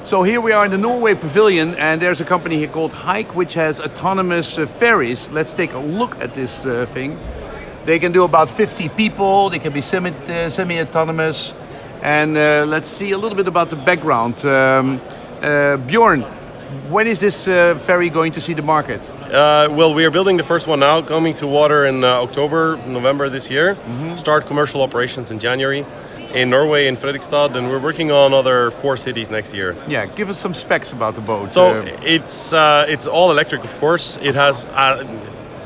So here we are in the Norway pavilion, and there's a company here called Hyke, which has autonomous ferries. Let's take a look at this thing. They can do about 50 people. They can be semi-autonomous. And let's see a little bit about the background. Björn, when is this ferry going to see the market? Well, we are building the first one now, coming to water in October, November this year. Start commercial operations in January in Norway, in Fredrikstad, and we're working on other 4 cities next year. Yeah, give us some specs about the boat. So it's all electric, of course. It has...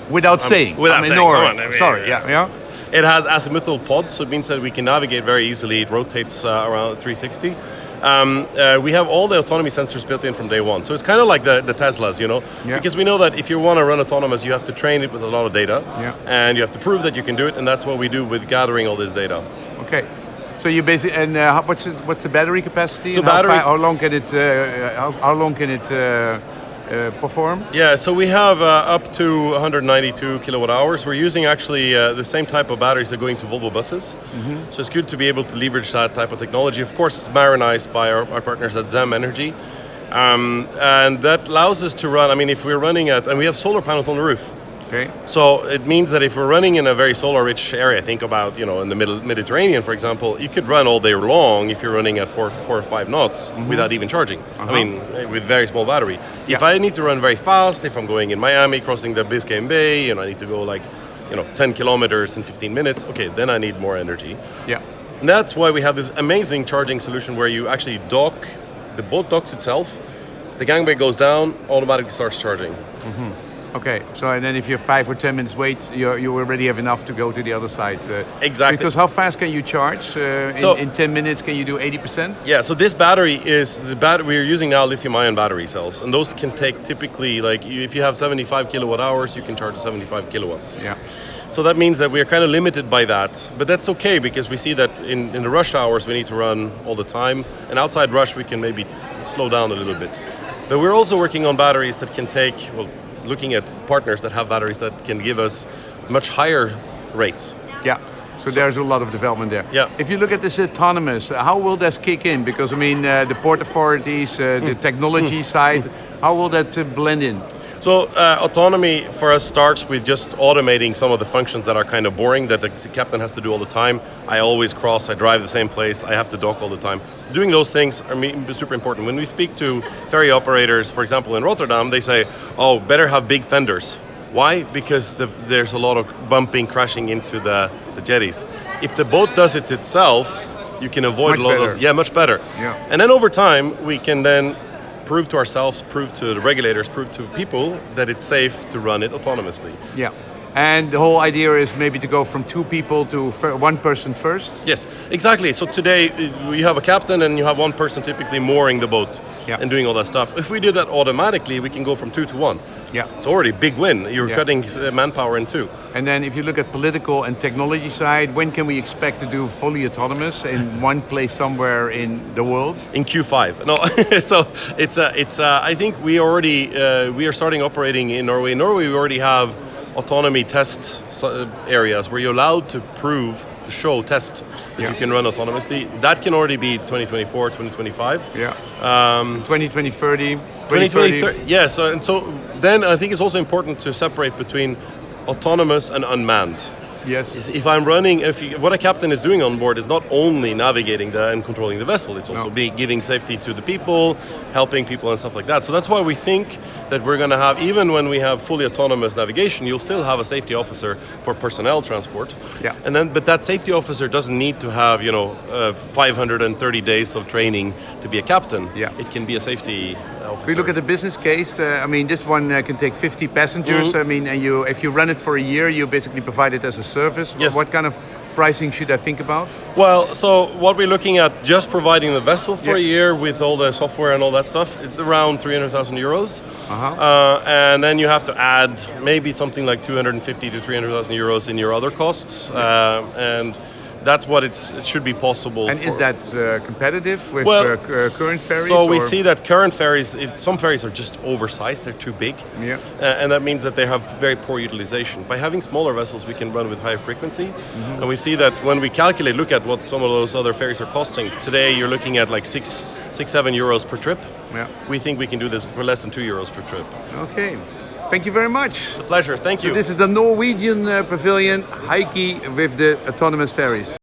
without saying. Without saying. Come on, sorry, yeah. It has azimuthal pods, so it means that we can navigate very easily. It rotates around 360. We have all the autonomy sensors built in from day one. So it's kind of like the Teslas, you know? Yeah. Because we know that if you want to run autonomous, you have to train it with a lot of data. Yeah. And you have to prove that you can do it, and that's what we do with gathering all this data. Okay. So you basically, and what's the battery capacity? So and how long can it perform? Yeah, so we have up to 192 kilowatt hours. We're using actually the same type of batteries that go into Volvo buses. So it's good to be able to leverage that type of technology. Of course, it's marinized by our partners at ZEM Energy. And that allows us to run, I mean, if we're running and we have solar panels on the roof. Okay. So it means that if we're running in a very solar-rich area, think about, in the Mediterranean, for example, you could run all day long if you're running at 4 or 5 knots without even charging. I mean, with very small battery. Yeah. If I need to run very fast, if I'm going in Miami, crossing the Biscayne Bay, I need to go 10 kilometers in 15 minutes, okay, then I need more energy. Yeah. And that's why we have this amazing charging solution where you actually dock, the boat docks itself, the gangway goes down, automatically starts charging. Okay, so and then if you're 5 or 10 minutes wait, you already have enough to go to the other side. Exactly. Because how fast can you charge? In 10 minutes, can you do 80%? Yeah, so this battery is the battery we're using now, lithium-ion battery cells, and those can take typically if you have 75 kilowatt hours, you can charge 75 kilowatts. Yeah. So that means that we're kind of limited by that, but that's okay because we see that in the rush hours we need to run all the time, and outside rush we can maybe slow down a little bit. But we're also working on batteries that can take, looking at partners that have batteries that can give us much higher rates. Yeah, so there's a lot of development there. Yeah. If you look at this autonomous, how will this kick in? Because I mean, the port authorities, the technology side, how will that blend in? So autonomy for us starts with just automating some of the functions that are kind of boring, that the captain has to do all the time. I always cross, I drive the same place, I have to dock all the time. Doing those things are super important. When we speak to ferry operators, for example in Rotterdam, they say, oh, better have big fenders. Why? Because there's a lot of bumping, crashing into the jetties. If the boat does it itself, you can avoid a lot of... Yeah, much better. Yeah. And then over time, we can then prove to ourselves, prove to the regulators, prove to people that it's safe to run it autonomously. Yeah. And the whole idea is maybe to go from 2 people to 1 person first? Yes, exactly. So today you have a captain and you have 1 person typically mooring the boat and doing all that stuff. If we did that automatically, we can go from 2 to 1. Yeah. It's already a big win. You're cutting manpower in 2. And then if you look at political and technology side, when can we expect to do fully autonomous in one place somewhere in the world? In Q5. No, so it's I think we are starting operating in Norway. In Norway, we already have autonomy test areas where you're allowed to test that you can run autonomously. That can already be 2024, 2025. Yeah. 2020, 30. 2020, yeah. So then I think it's also important to separate between autonomous and unmanned. Yes. If I'm running, what a captain is doing on board is not only navigating and controlling the vessel, it's also giving safety to the people, helping people and stuff like that. So that's why we think that we're going to have, even when we have fully autonomous navigation, you'll still have a safety officer for personnel transport. Yeah. But that safety officer doesn't need to have 530 days of training to be a captain. Yeah. It can be a safety officer. If we look at the business case, this one can take 50 passengers. And if you run it for a year, you basically provide it as a service. Yes. What kind of pricing should I think about? Well, so what we're looking at, just providing the vessel for a year with all the software and all that stuff, it's around 300,000 euros. And then you have to add maybe something like 250 to 300,000 euros in your other costs. And that's what it should be possible. And is that competitive with current ferries? So we see that current ferries, some ferries are just oversized, they're too big. Yeah. And that means that they have very poor utilization. By having smaller vessels, we can run with higher frequency. And we see that when we look at what some of those other ferries are costing, today you're looking at like 7 euros per trip. Yeah. We think we can do this for less than 2 euros per trip. Okay. Thank you very much. It's a pleasure. Thank you. So this is the Norwegian pavilion, Hyke with the autonomous ferries.